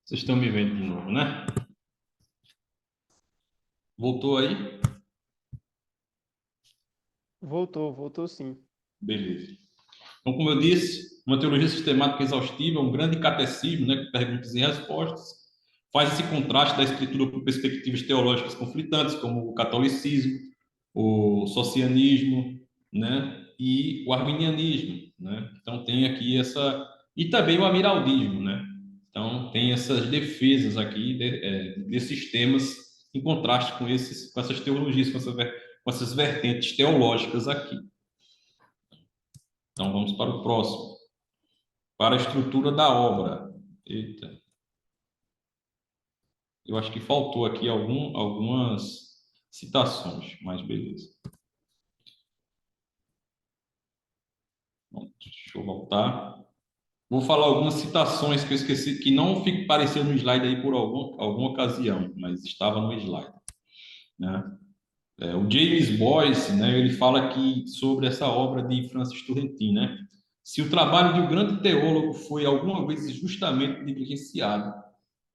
Vocês estão me vendo de novo, né? Voltou aí? Voltou sim. Beleza. Então, como eu disse, uma teologia sistemática exaustiva, um grande catecismo, né, com perguntas e respostas, faz esse contraste da escritura com perspectivas teológicas conflitantes, como o catolicismo, o socianismo, né, e o arminianismo, né? Então tem aqui essa e também o amiraldismo, né? Então tem essas defesas aqui desses temas em contraste com essas teologias, com essas vertentes teológicas aqui. Então vamos para o próximo. Para a estrutura da obra. Eita. Eu acho que faltou aqui algumas citações, mas beleza. Bom, deixa eu voltar. Vou falar algumas citações que eu esqueci, que não apareceu no slide aí por alguma ocasião, mas estava no slide, né? O James Boyce, né, ele fala aqui sobre essa obra de Francis Turretin, né? Se o trabalho de um grande teólogo foi alguma vez justamente negligenciado,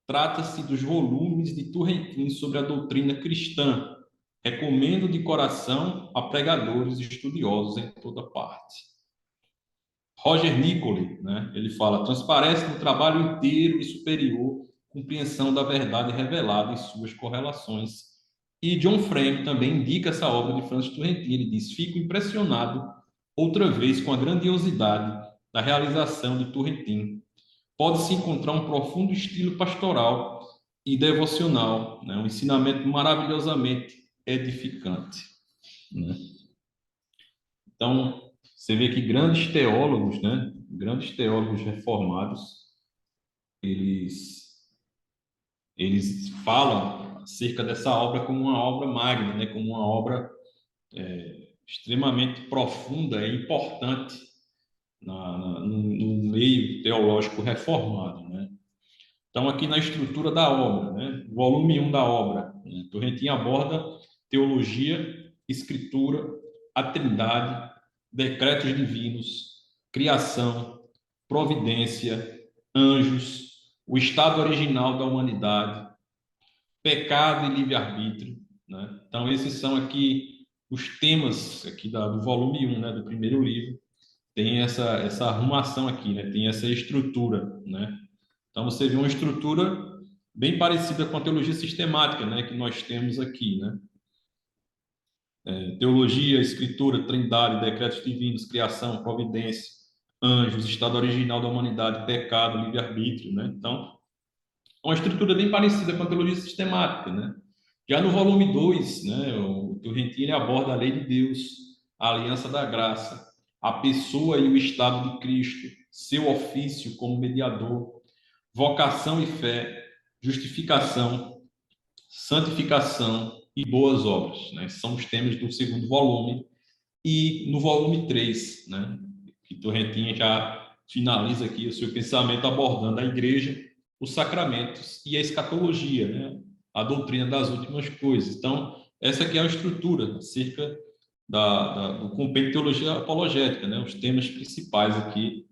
trata-se dos volumes de Turretin sobre a doutrina cristã. Recomendo de coração a pregadores e estudiosos em toda parte. Roger Nicoli, né, ele fala, transparece no trabalho inteiro e superior compreensão da verdade revelada em suas correlações. E John Frame também indica essa obra de Francis Turretin. Ele diz, fico impressionado outra vez com a grandiosidade da realização de Turretin. Pode-se encontrar um profundo estilo pastoral e devocional, né? Um ensinamento maravilhosamente edificante, né? Então, você vê que grandes teólogos, né? Grandes teólogos reformados, eles, eles falam acerca dessa obra como uma obra magna, né? Como uma obra extremamente profunda e importante no meio teológico reformado, né? Então, aqui na estrutura da obra, né? Volume 1 da obra, né? Torrentin aborda teologia, escritura, a trindade, decretos divinos, criação, providência, anjos, o estado original da humanidade, pecado e livre-arbítrio, né? Então, esses são aqui os temas aqui do volume 1, né? Do primeiro livro. Tem essa arrumação aqui, né? Tem essa estrutura, né? Então, você vê uma estrutura bem parecida com a teologia sistemática, né, que nós temos aqui, né? Teologia, escritura, trindade, decretos divinos, criação, providência, anjos, estado original da humanidade, pecado, livre-arbítrio, né? Então, é uma estrutura bem parecida com a teologia sistemática, né? Já no volume 2, né, o Turretin aborda a lei de Deus, a aliança da graça, a pessoa e o estado de Cristo, seu ofício como mediador, vocação e fé, justificação, santificação e boas obras, né? São os temas do segundo volume. E no volume 3, né, que Torrentinha já finaliza aqui o seu pensamento abordando a igreja, os sacramentos e a escatologia, né, a doutrina das últimas coisas. Então, essa aqui é a estrutura acerca do compêndio de teologia apologética, né, os temas principais aqui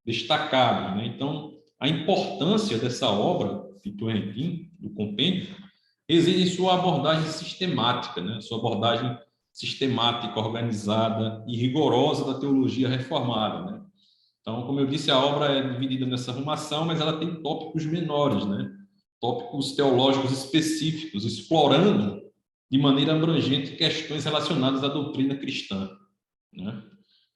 destacados, né? Então, a importância dessa obra de Torrentin, do compêndio, reside em sua abordagem sistemática, né? Sua abordagem sistemática, organizada e rigorosa da teologia reformada, né? Então, como eu disse, a obra é dividida nessa arrumação, mas ela tem tópicos menores, né? Tópicos teológicos específicos, explorando de maneira abrangente questões relacionadas à doutrina cristã, né?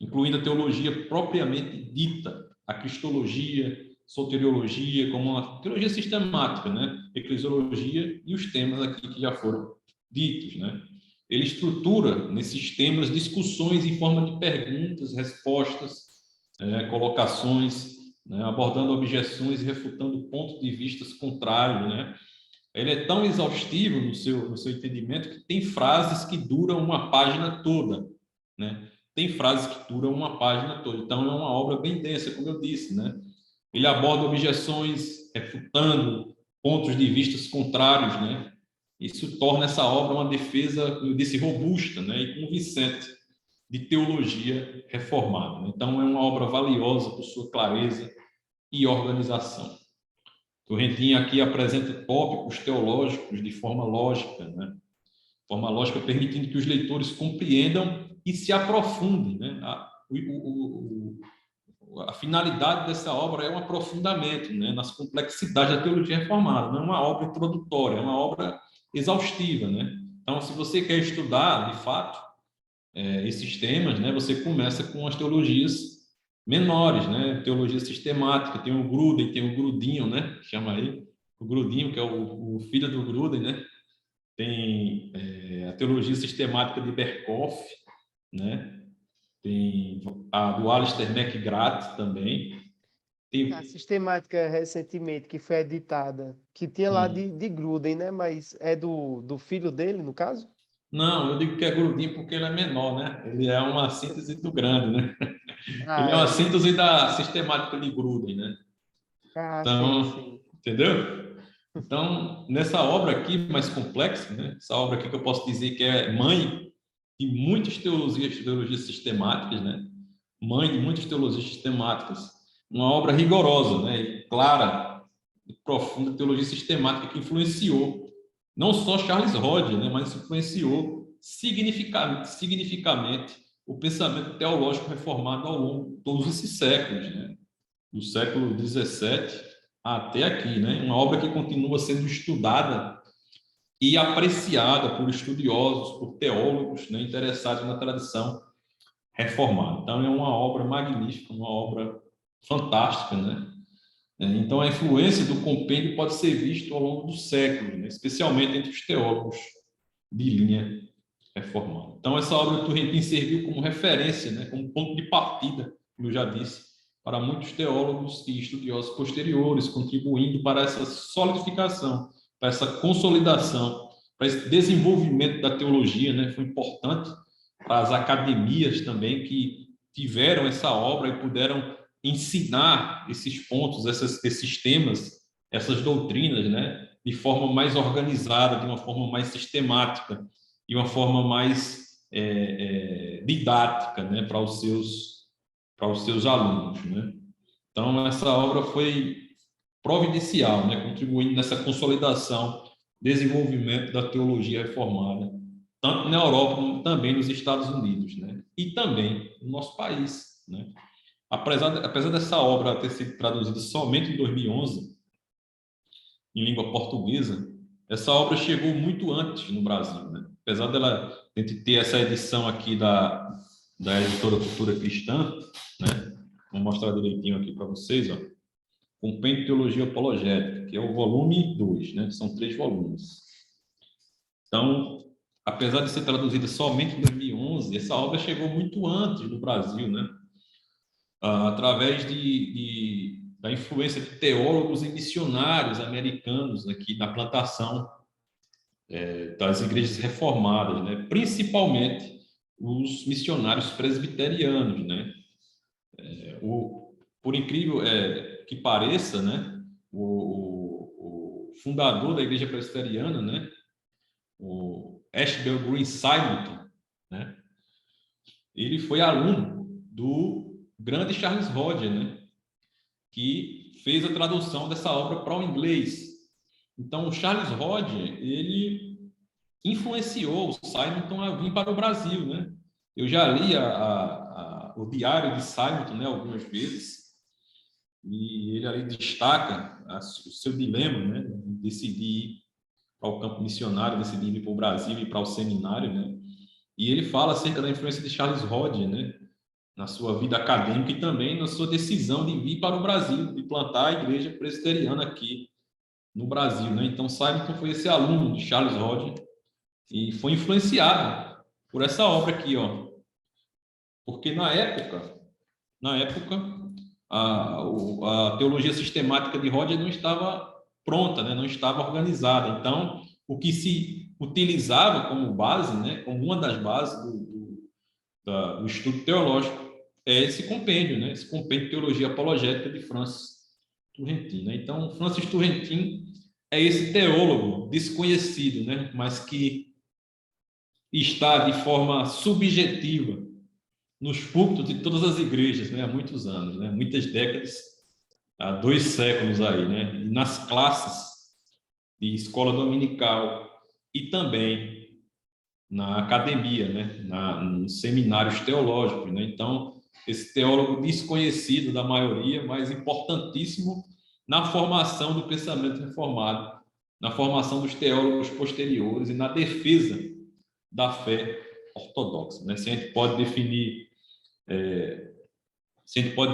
Incluindo a teologia propriamente dita, a cristologia, soteriologia, como uma teologia sistemática, né? Eclesiologia e os temas aqui que já foram ditos, né? ele estrutura nesses temas discussões em forma de perguntas, respostas, colocações, né, abordando objeções e refutando pontos de vista contrários, né? Ele é tão exaustivo no seu entendimento que tem frases que duram uma página toda, né? Tem frases que duram uma página toda. Então, é uma obra bem densa, como eu disse, né? Ele aborda objeções, refutando pontos de vista contrários, né? Isso torna essa obra uma defesa, como eu disse, robusta, né? E convincente de teologia reformada, né? Então, é uma obra valiosa por sua clareza e organização. Torrentin aqui apresenta tópicos teológicos de forma lógica, né? Forma lógica permitindo que os leitores compreendam e se aprofundem, né? A finalidade dessa obra é um aprofundamento, né, nas complexidades da teologia reformada. Não é uma obra introdutória, é uma obra exaustiva, né? Então, se você quer estudar, de fato, esses temas, né, você começa com as teologias menores, né? Teologia sistemática, tem o Gruden, tem o Grudinho, né? Chama aí o Grudinho, que é o filho do Gruden, né? Tem a teologia sistemática de Berkhoff, né? Tem a do Alistair McGrath também. A Tem, sistemática recentemente que foi editada, que tinha lá de Gruden, né? Mas é do filho dele, no caso? não, eu digo que é Grudinho porque ele é menor, né? Ele é uma síntese do grande, né? Ele Ah, é uma é. síntese da sistemática de Gruden, né? Ah, sim, Então, sim. entendeu? Então, nessa obra aqui mais complexa, né? Essa obra aqui que eu posso dizer que é mãe de muitas teologias sistemáticas, né? Mãe de muitas teologias sistemáticas, uma obra rigorosa, né? E clara e profunda teologia sistemática que influenciou não só Charles Hodge, né? Mas influenciou significativamente o pensamento teológico reformado ao longo de todos esses séculos, né? Do século XVII até aqui, né? Uma obra que continua sendo estudada e apreciada por estudiosos, por teólogos, né, interessados na tradição reformada. Então, é uma obra magnífica, uma obra fantástica, né? Então, a influência do compêndio pode ser vista ao longo dos séculos, né? Especialmente entre os teólogos de linha reformada. Então, essa obra do Turretin serviu como referência, né, como ponto de partida, como eu já disse, para muitos teólogos e estudiosos posteriores, contribuindo para essa solidificação, para essa consolidação, para esse desenvolvimento da teologia, né? Foi importante para as academias também que tiveram essa obra e puderam ensinar esses pontos, esses temas, essas doutrinas, né? De forma mais organizada, de uma forma mais sistemática, de uma forma mais didática, né? Para os seus alunos, né? Então, essa obra foi providencial, né? Contribuindo nessa consolidação, desenvolvimento da teologia reformada, tanto na Europa como também nos Estados Unidos, né? E também no nosso país, né? Apesar dessa obra ter sido traduzida somente em 2011, em língua portuguesa, essa obra chegou muito antes no Brasil, né? Apesar dela ter essa edição aqui da editora Cultura Cristã, né? Vou mostrar direitinho aqui para vocês, ó. Compêndio de Teologia Apologética, que é o volume 2, né? São 3 volumes. Então, apesar de ser traduzida somente em 2011, essa obra chegou muito antes no Brasil, né? Através da influência de teólogos e missionários americanos aqui na plantação das igrejas reformadas, né? Principalmente os missionários presbiterianos, né? Por incrível que pareça, né? O fundador da igreja presbiteriana, né? O Ashbel Green Simonton, né? Ele foi aluno do grande Charles Hodge, né? Que fez a tradução dessa obra para o inglês. Então, o Charles Hodge, ele influenciou o Simonton a vir para o Brasil, né? Eu já li o diário de Simonton, né, algumas vezes, e ele ali destaca o seu dilema, né, de decidir ir para o campo missionário, decidir ir para o Brasil e para o seminário, né? E ele fala acerca da influência de Charles Hodge, né, na sua vida acadêmica e também na sua decisão de vir para o Brasil, de plantar a igreja presbiteriana aqui no Brasil, né? Então, Simonton foi esse aluno de Charles Hodge e foi influenciado por essa obra aqui, ó. Porque na época a teologia sistemática de Roger não estava pronta, né? Não estava organizada. Então, o que se utilizava como base, né? Como uma das bases do estudo teológico é esse compêndio, né? Esse compêndio de teologia apologética de Francis Turretin, né? Então, Francis Turretin é esse teólogo desconhecido, né? Mas que está de forma subjetiva nos púlpitos de todas as igrejas, né? Há muitos anos, né? Muitas décadas, há 2 séculos aí, né? E nas classes de escola dominical e também na academia, né? Nos seminários teológicos, né? Então, esse teólogo desconhecido da maioria, mas importantíssimo na formação do pensamento reformado, na formação dos teólogos posteriores e na defesa da fé ortodoxa, né? Se a gente pode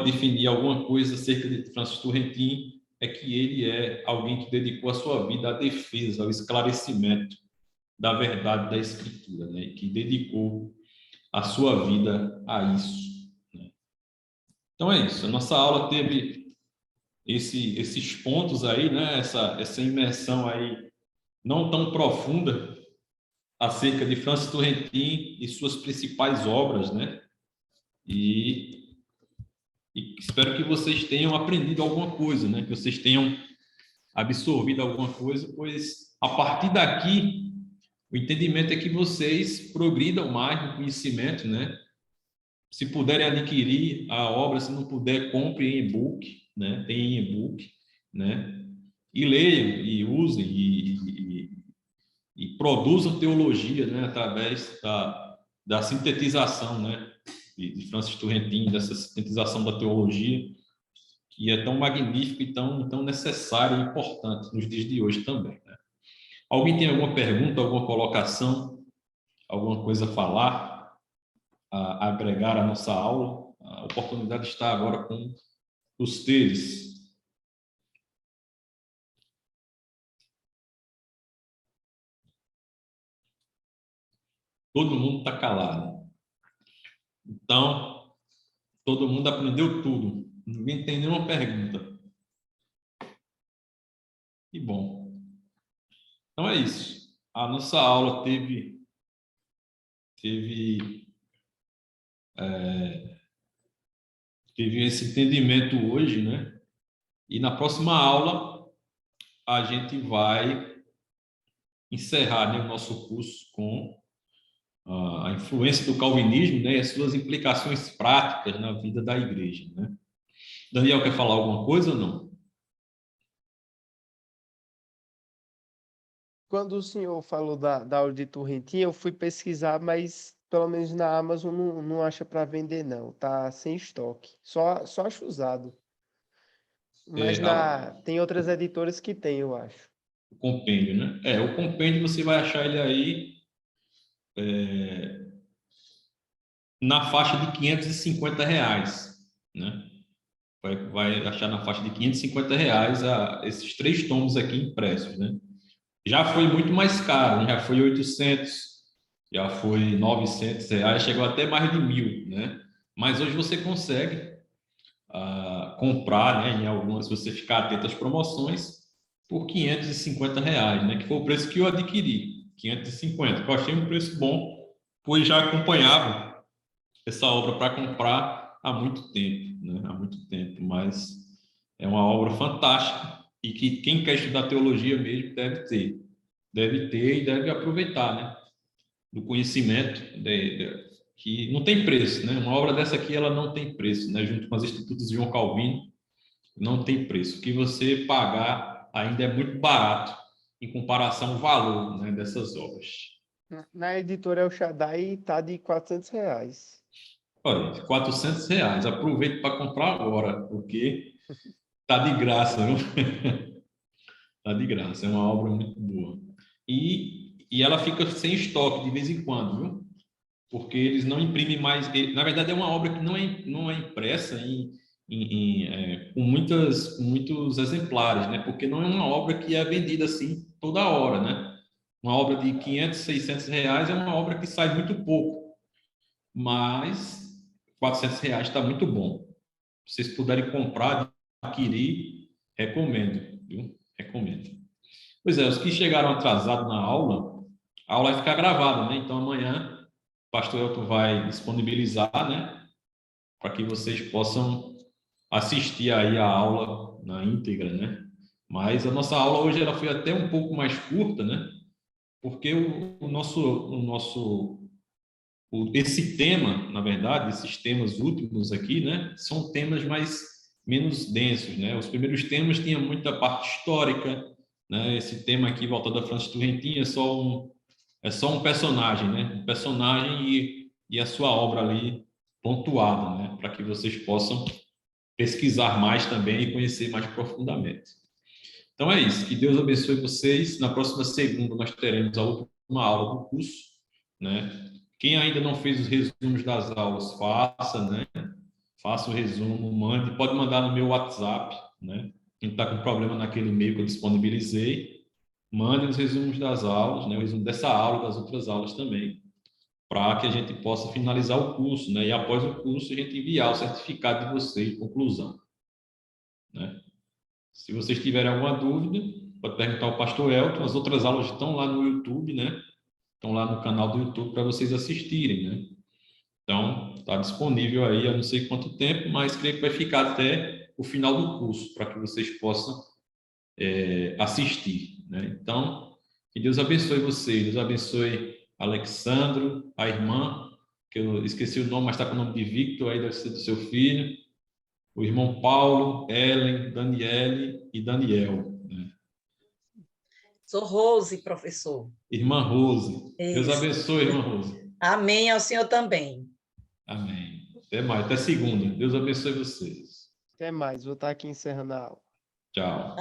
definir alguma coisa acerca de Francis Turretin, é que ele é alguém que dedicou a sua vida à defesa, ao esclarecimento da verdade da Escritura, né? E que dedicou a sua vida a isso, né? Então é isso. A nossa aula teve esses pontos aí, né? Essa imersão aí não tão profunda acerca de Francis Turretin e suas principais obras, né? E espero que vocês tenham aprendido alguma coisa, né? Que vocês tenham absorvido alguma coisa, pois a partir daqui o entendimento é que vocês progridam mais no conhecimento, né? Se puderem adquirir a obra, se não puder, compre em e-book, né? Tem em e-book, né? E leiam e usem e produzam teologia, né? Através da sintetização, né? De Francis Turretin, dessa sintetização da teologia, que é tão magnífico e tão necessário e importante nos dias de hoje também, né? Alguém tem alguma pergunta, alguma colocação, alguma coisa a falar, a agregar à nossa aula? A oportunidade está agora com os teres. Todo mundo está calado. Então, todo mundo aprendeu tudo. Ninguém tem nenhuma pergunta. Que bom. Então é isso. A nossa aula teve teve esse entendimento hoje, né? E na próxima aula a gente vai encerrar, né, o nosso curso com a influência do calvinismo, né, e as suas implicações práticas na vida da igreja, né? Daniel, quer falar alguma coisa ou não? Quando o senhor falou da aula de Turrentinha, eu fui pesquisar, mas pelo menos na Amazon não acha para vender, não. Tá sem estoque. Só acho usado. Mas É, tem outras editoras que tem, eu acho. o compêndio, né? O compêndio você vai achar ele aí na faixa de R$ 550, né? Vai achar na faixa de R$ 550 esses 3 tomos aqui impressos, né? Já foi muito mais caro, né? Já foi 800, já foi R$ 900, chegou até mais de 1.000, né? Mas hoje você consegue comprar, né, em algumas, se você ficar atento às promoções, por R$ 550, né? Que foi o preço que eu adquiri, 550, que eu achei um preço bom, pois já acompanhava essa obra para comprar há muito tempo, né? Há muito tempo, mas é uma obra fantástica e que quem quer estudar teologia mesmo deve ter e deve aproveitar, né? Do conhecimento que não tem preço, né? Uma obra dessa aqui ela não tem preço, né? Junto com as Institutos de João Calvino, não tem preço. O que você pagar ainda é muito barato em comparação ao valor, né, dessas obras. Na editora El Shaddai tá de R$ 400. Olha, R$ 400. Aproveite para comprar agora, porque tá de graça, viu? Tá de graça. É uma obra muito boa. E ela fica sem estoque de vez em quando, viu? Porque eles não imprimem mais. Na verdade, é uma obra que não é impressa com muitos exemplares, né? Porque não é uma obra que é vendida assim toda hora, né? Uma obra de 500, 600 reais é uma obra que sai muito pouco, mas 400 reais está muito bom. Se vocês puderem comprar, adquirir, recomendo, viu? Recomendo. Pois é, os que chegaram atrasados na aula, a aula vai ficar gravada, né? Então amanhã o pastor Elton vai disponibilizar, né? Para que vocês possam assistir aí a aula na íntegra, né? Mas a nossa aula hoje ela foi até um pouco mais curta, né? Porque esse tema, na verdade, esses temas últimos aqui, né, são temas menos densos, né? Os primeiros temas tinham muita parte histórica, né? Esse tema aqui, voltado a Francis Turrentin, é só um personagem, né? Um personagem e a sua obra ali pontuada, né? Para que vocês possam pesquisar mais também e conhecer mais profundamente. Então é isso. Que Deus abençoe vocês. Na próxima segunda nós teremos a última aula do curso, né? Quem ainda não fez os resumos das aulas, faça, né? Faça o resumo, mande, pode mandar no meu WhatsApp, né? Quem está com problema naquele e-mail que eu disponibilizei, mande os resumos das aulas, né? O resumo dessa aula e das outras aulas também, para que a gente possa finalizar o curso, né? E após o curso a gente enviar o certificado de vocês de conclusão, né? Se vocês tiverem alguma dúvida, pode perguntar ao pastor Elton. As outras aulas estão lá no YouTube, né? Estão lá no canal do YouTube para vocês assistirem, né? Então, está disponível aí há não sei quanto tempo, mas creio que vai ficar até o final do curso, para que vocês possam assistir, né? Então, que Deus abençoe vocês, Deus abençoe Alexandro, a irmã, que eu esqueci o nome, mas está com o nome de Victor, aí deve ser do seu filho, o irmão Paulo, Ellen, Daniele e Daniel, né? Sou Rose, professor. Irmã Rose. Deus Isso. abençoe, irmã Rose. Amém ao senhor também. Amém. Até mais, até segunda. Deus abençoe vocês. Até mais, vou estar aqui encerrando a aula. Tchau.